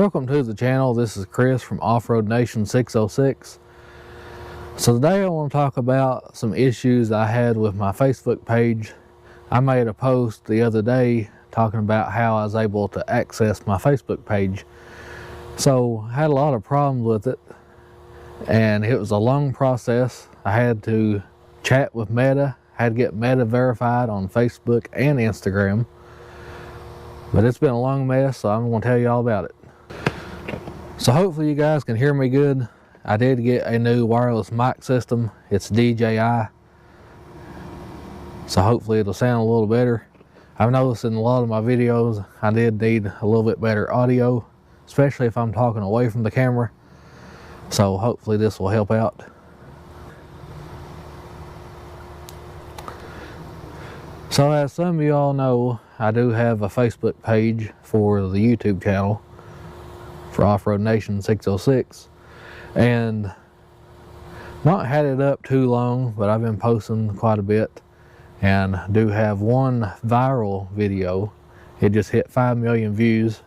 Welcome to the channel. This is Chris from Off-Road Nation 606. So today I want to talk about some issues I had with my Facebook page. I made a post the other day talking about how I was able to access my Facebook page. So I had a lot of problems with it, and it was a long process. I had to chat with Meta, had to get Meta verified on Facebook and Instagram. But it's been a long mess, so I'm going to tell you all about it. So hopefully you guys can hear me good. I did get a new wireless mic system. It's DJI. So hopefully it'll sound a little better. I've noticed in a lot of my videos I did need a little bit better audio, especially if I'm talking away from the camera. So hopefully this will help out. So as some of you all know, I do have a Facebook page for the YouTube channel for Off-Road Nation 606, and not had it up too long, but I've been posting quite a bit, and do have one viral video. It just hit 5 million views,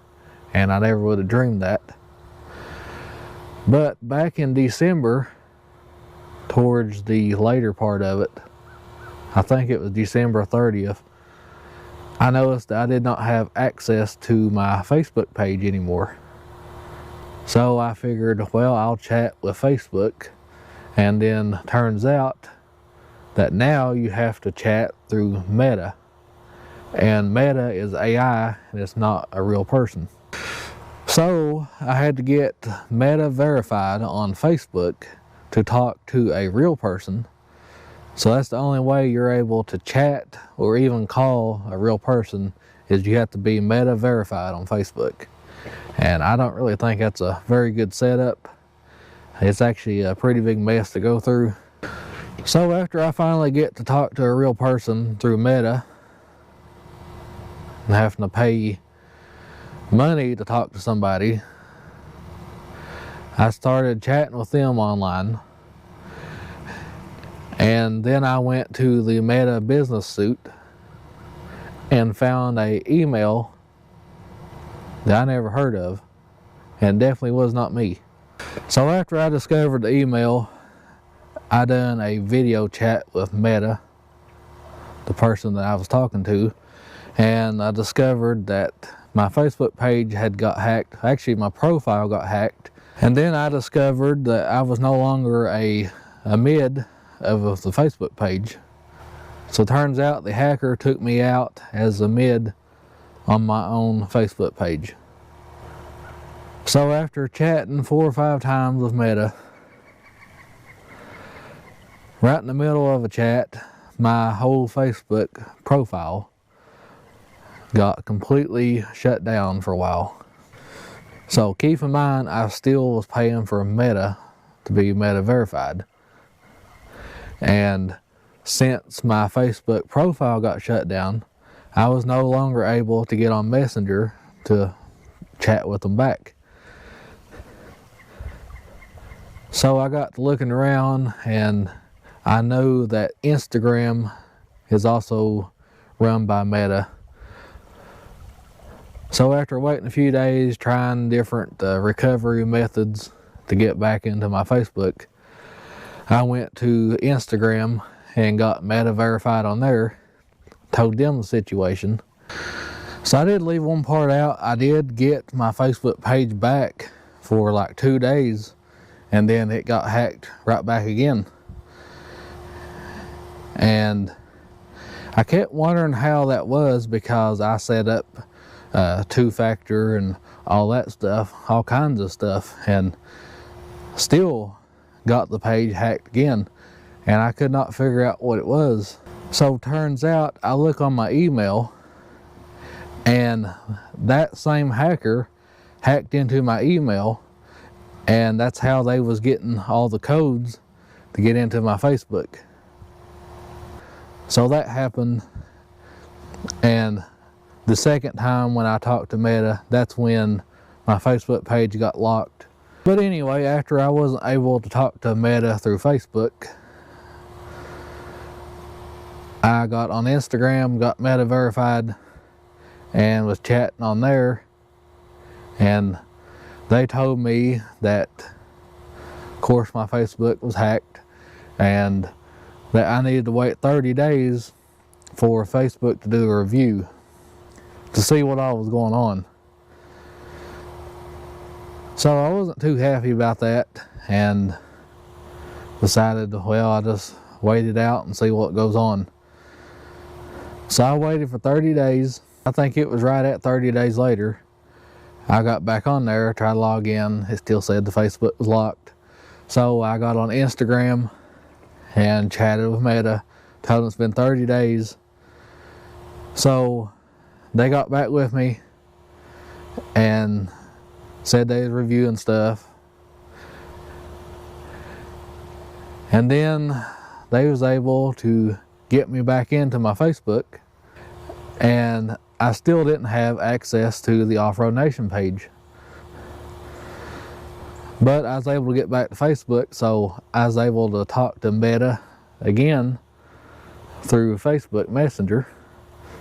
and I never would have dreamed that. But back in December, towards the later part of it, I think it was December 30th, I noticed that I did not have access to my Facebook page anymore. So I figured, well, I'll chat with Facebook, and then turns out that now you have to chat through Meta, and Meta is AI and it's not a real person. So I had to get Meta verified on Facebook to talk to a real person. So that's the only way you're able to chat or even call a real person, is you have to be Meta verified on Facebook. And I don't really think that's a very good setup. It's actually a pretty big mess to go through. So after I finally get to talk to a real person through Meta, and having to pay money to talk to somebody, I started chatting with them online. And then I went to the Meta business suite and found an email that I never heard of, and definitely was not me. So after I discovered the email, I done a video chat with Meta, the person that I was talking to, and I discovered that my Facebook page had got hacked. Actually, my profile got hacked. And then I discovered that I was no longer a mid of the Facebook page. So it turns out the hacker took me out as a mid on my own Facebook page. So after chatting 4 or 5 times with Meta, right in the middle of a chat, my whole Facebook profile got completely shut down for a while. So keep in mind, I still was paying for Meta to be Meta verified. And since my Facebook profile got shut down, I was no longer able to get on Messenger to chat with them back. So I got to looking around, and I know that Instagram is also run by Meta. So after waiting a few days, trying different recovery methods to get back into my Facebook, I went to Instagram and got Meta verified on there. Told them the situation. So I did leave one part out. I did get my Facebook page back for like 2 days, and then it got hacked right back again. And I kept wondering how that was, because I set up 2-factor and all that stuff, all kinds of stuff, and still got the page hacked again, and I could not figure out what it was. So turns out I look on my email, and that same hacker hacked into my email, and that's how they was getting all the codes to get into my Facebook. So that happened, and the second time when I talked to Meta, that's when my Facebook page got locked. But anyway, after I wasn't able to talk to Meta through Facebook, I got on Instagram, got Meta verified, and was chatting on there. And they told me that, of course, my Facebook was hacked and that I needed to wait 30 days for Facebook to do a review to see what all was going on. So I wasn't too happy about that and decided, well, I'll just wait it out and see what goes on. So I waited for 30 days. I think it was right at 30 days later. I got back on there, tried to log in. It still said the Facebook was locked. So I got on Instagram and chatted with Meta, told them it's been 30 days. So they got back with me and said they was reviewing stuff. And then they was able to get me back into my Facebook, and I still didn't have access to the Off-Road Nation page. But I was able to get back to Facebook, so I was able to talk to Meta again through Facebook Messenger.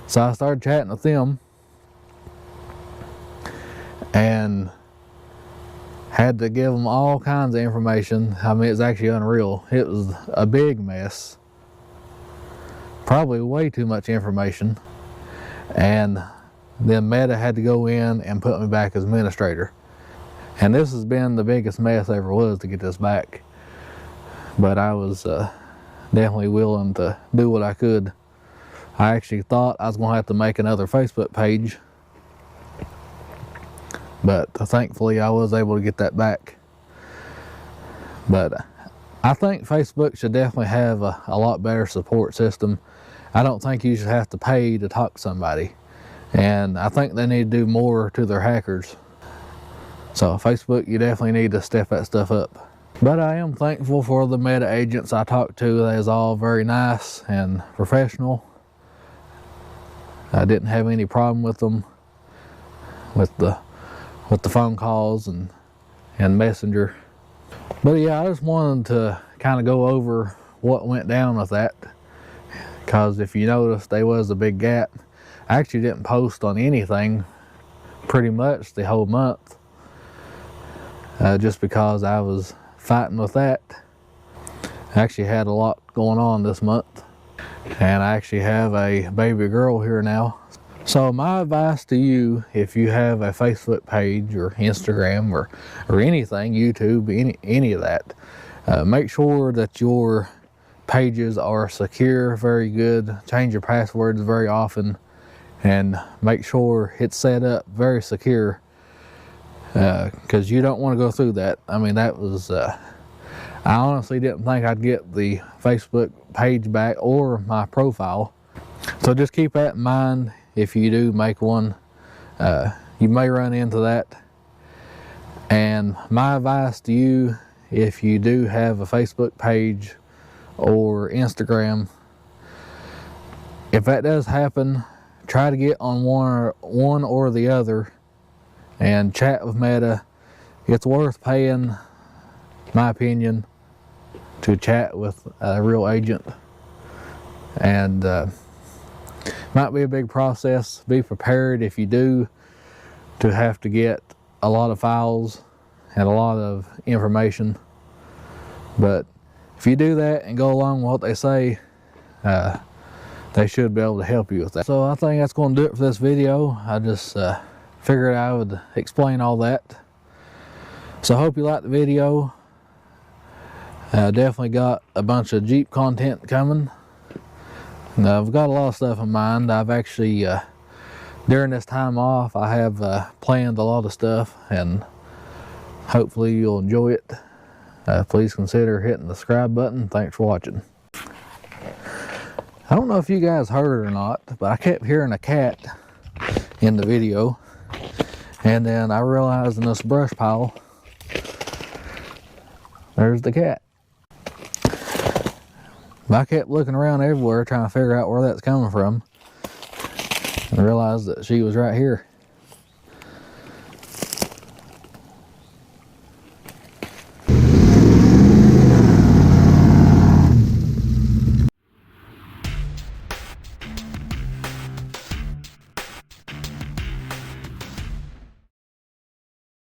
So I started chatting with them and had to give them all kinds of information. I mean, it's actually unreal. It was a big mess. Probably way too much information. And then Meta had to go in and put me back as administrator. And this has been the biggest mess I ever was to get this back. But I was definitely willing to do what I could. I actually thought I was going to have to make another Facebook page, but thankfully I was able to get that back. But I think Facebook should definitely have a lot better support system. I don't think you should have to pay to talk to somebody, and I think they need to do more to their hackers. So Facebook, you definitely need to step that stuff up. But I am thankful for the Meta agents I talked to. They was all very nice and professional. I didn't have any problem with them, with the phone calls and Messenger. But yeah, I just wanted to kind of go over what went down with that, because if you notice, there was a big gap. I actually didn't post on anything pretty much the whole month, just because I was fighting with that. I actually had a lot going on this month, and I actually have a baby girl here now. So my advice to you, if you have a Facebook page or Instagram or anything, YouTube, any of that, make sure that your pages are secure, very good. Change your passwords very often, and make sure it's set up very secure, because you don't want to go through that. I mean, that was I honestly didn't think I'd get the Facebook page back or my profile. So just keep that in mind. If you do make one, you may run into that. And my advice to you, if you do have a Facebook page or Instagram, if that does happen, try to get on one or the other and chat with Meta. It's worth paying, my opinion, to chat with a real agent. And might be a big process. Be prepared, if you do, to have to get a lot of files and a lot of information. But if you do that and go along with what they say, they should be able to help you with that. So I think that's going to do it for this video. I just figured I would explain all that. So I hope you liked the video. Definitely got a bunch of Jeep content coming. I've got a lot of stuff in mind. I've actually, during this time off, I have planned a lot of stuff, and hopefully you'll enjoy it. Please consider hitting the subscribe button. Thanks for watching. I don't know if you guys heard it or not, but I kept hearing a cat in the video, and then I realized in this brush pile, there's the cat. I kept looking around everywhere trying to figure out where that's coming from, and realized that she was right here.